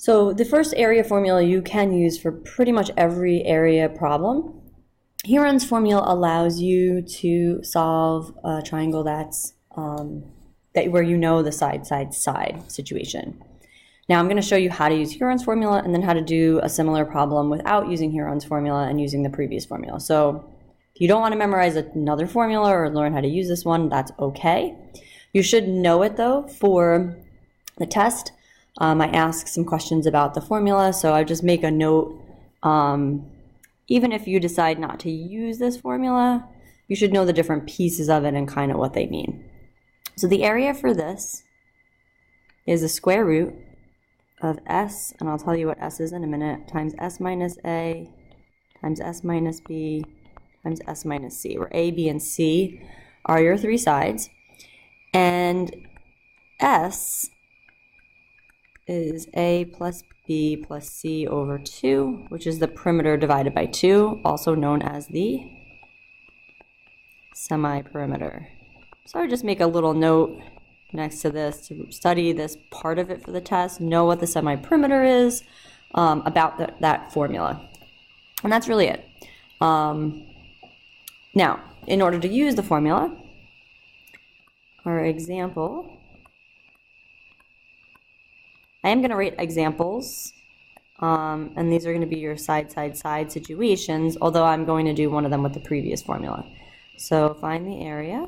So the first area formula you can use for pretty much every area problem. Heron's formula allows you to solve a triangle that's where you know the side situation. Now I'm going to show you how to use Heron's formula and then how to do a similar problem without using Heron's formula and using the previous formula. So if you don't want to memorize another formula or learn how to use this one, that's okay. You should know it though for the test. I ask some questions about the formula, so I just make a note. Even if you decide not to use this formula, you should know the different pieces of it and kind of what they mean. So the area for this is the square root of s, and I'll tell you what s is in a minute, times s minus a, times s minus b, times s minus c, where a, b, and c are your three sides. And s is a plus b plus c over 2, which is the perimeter divided by 2, also known as the semi-perimeter. So I would just make a little note next to this to study this part of it for the test, know what the semi-perimeter is, about that formula. And that's really it. Now, in order to use the formula, our example, I am going to write examples, and these are going to be your side situations, although I'm going to do one of them with the previous formula. So find the area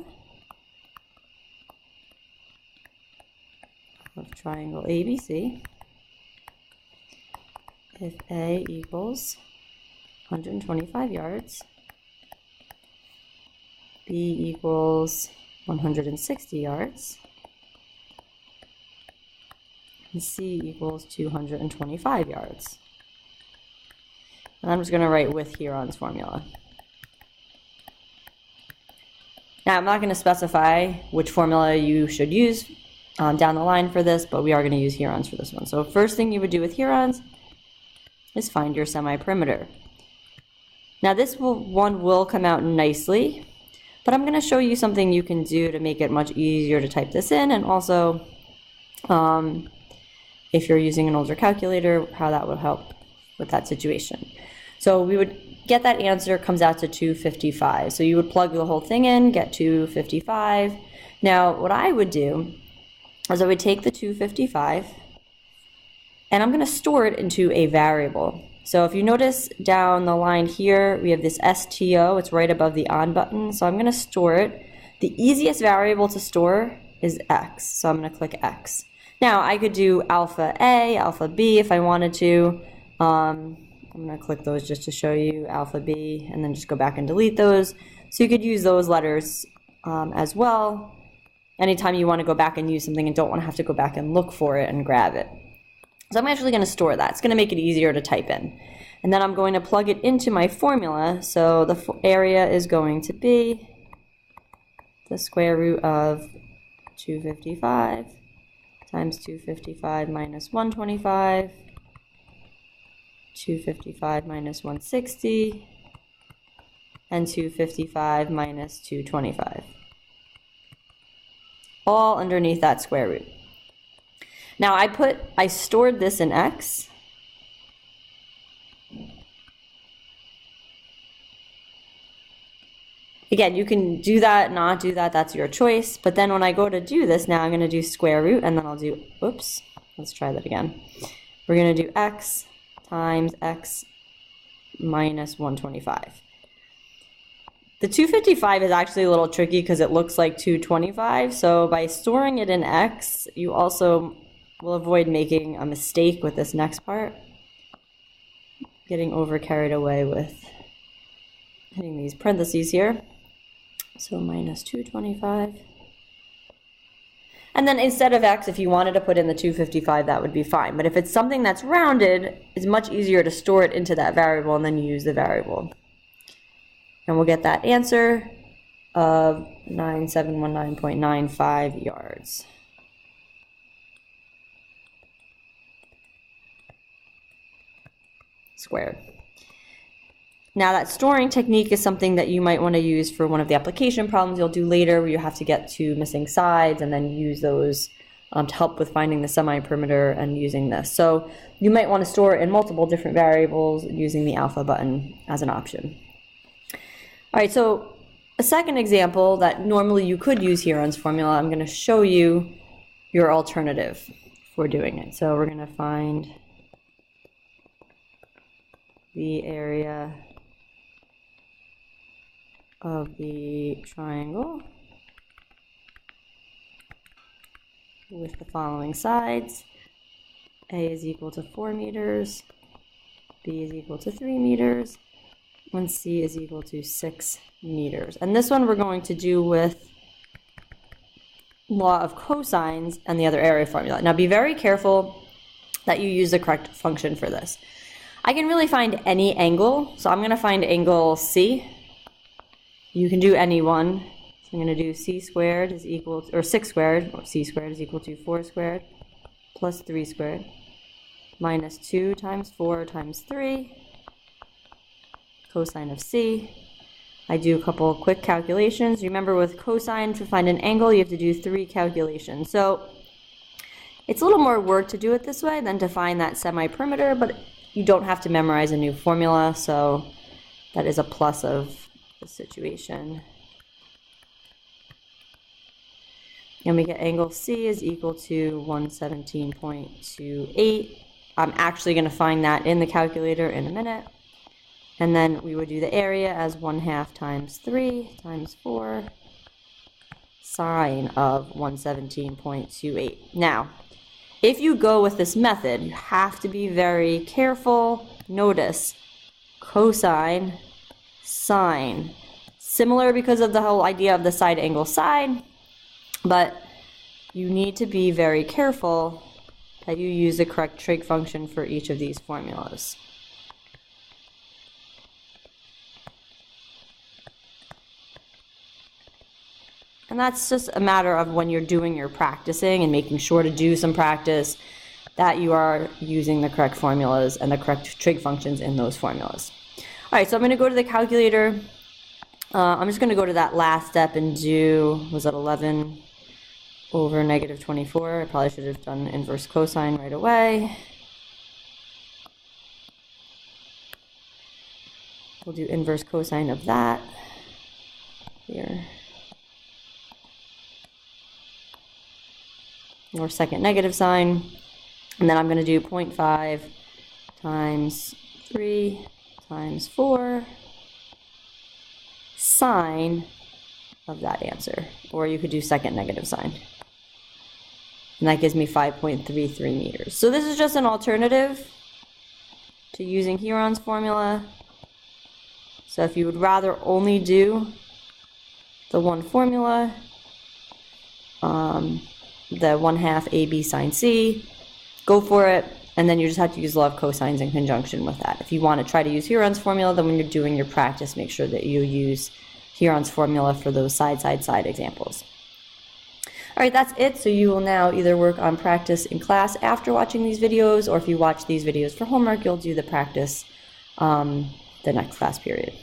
of triangle ABC if A equals 125 yards, B equals 160 yards, and C equals 225 yards. And I'm just going to write with Heron's formula. Now, I'm not going to specify which formula you should use down the line for this, but we are going to use Heron's for this one. So first thing you would do with Heron's is find your semi-perimeter. Now this one will come out nicely, but I'm going to show you something you can do to make it much easier to type this in, and also if you're using an older calculator, how that would help with that situation. So we would get that answer, comes out to 255. So you would plug the whole thing in, get 255. Now what I would do is I would take the 255 and I'm going to store it into a variable. So if you notice down the line here, we have this STO, it's right above the on button. So I'm going to store it. The easiest variable to store is X. So I'm going to click X. Now I could do alpha A, alpha B if I wanted to. I'm going to click those just to show you alpha B and then just go back and delete those. So you could use those letters as well anytime you want to go back and use something and don't want to have to go back and look for it and grab it. So I'm actually going to store that. It's going to make it easier to type in. And then I'm going to plug it into my formula. So the area is going to be the square root of 255 times 255 minus 125, 255 minus 160, and 255 minus 225. All underneath that square root. Now I stored this in X. Again, you can do that, not do that, that's your choice. But then when I go to do this, now I'm going to do square root, and then I'll do, oops, let's try that again. We're going to do X times X minus 125. The 255 is actually a little tricky because it looks like 225. So by storing it in X, you also will avoid making a mistake with this next part. Getting over carried away with hitting these parentheses here. So minus 225. And then instead of X, if you wanted to put in the 255, that would be fine. But if it's something that's rounded, it's much easier to store it into that variable and then use the variable. And we'll get that answer of 9719.95 yards. Squared. Now that storing technique is something that you might want to use for one of the application problems you'll do later where you have to get to missing sides and then use those to help with finding the semi-perimeter and using this. So you might want to store it in multiple different variables using the alpha button as an option. All right, so a second example that normally you could use Heron's formula, I'm going to show you your alternative for doing it. So we're going to find the area of the triangle with the following sides. A is equal to 4 meters, B is equal to 3 meters, and C is equal to 6 meters. And this one we're going to do with law of cosines and the other area formula. Now be very careful that you use the correct function for this. I can really find any angle, so I'm going to find angle C. You can do any one. So I'm going to do C squared is equal to, or 6 squared, or C squared is equal to 4 squared plus 3 squared minus 2 times 4 times 3 cosine of C. I do a couple of quick calculations. Remember with cosine, to find an angle, you have to do 3 calculations. So it's a little more work to do it this way than to find that semi-perimeter, but you don't have to memorize a new formula, so that is a plus of the situation. And we get angle C is equal to 117.28. I'm actually going to find that in the calculator in a minute. And then we would do the area as 1/2 times 3 times 4 sine of 117.28. Now, if you go with this method, you have to be very careful. Notice cosine, sine. Similar because of the whole idea of the side angle side, but you need to be very careful that you use the correct trig function for each of these formulas. And that's just a matter of when you're doing your practicing and making sure to do some practice that you are using the correct formulas and the correct trig functions in those formulas. All right, so I'm going to go to the calculator. I'm just going to go to that last step and do, was it 11 over negative 24? I probably should have done inverse cosine right away. We'll do inverse cosine of that here. Or second negative sign, and then I'm going to do 0.5 times 3 times 4 sine of that answer, or you could do second negative sign, and that gives me 5.33 meters. So this is just an alternative to using Heron's formula. So if you would rather only do the one formula, the 1/2 AB sine C, go for it, and then you just have to use law of cosines in conjunction with that. If you want to try to use Heron's formula, then when you're doing your practice, make sure that you use Heron's formula for those side examples. All right, that's it. So you will now either work on practice in class after watching these videos, or if you watch these videos for homework, you'll do the practice the next class period.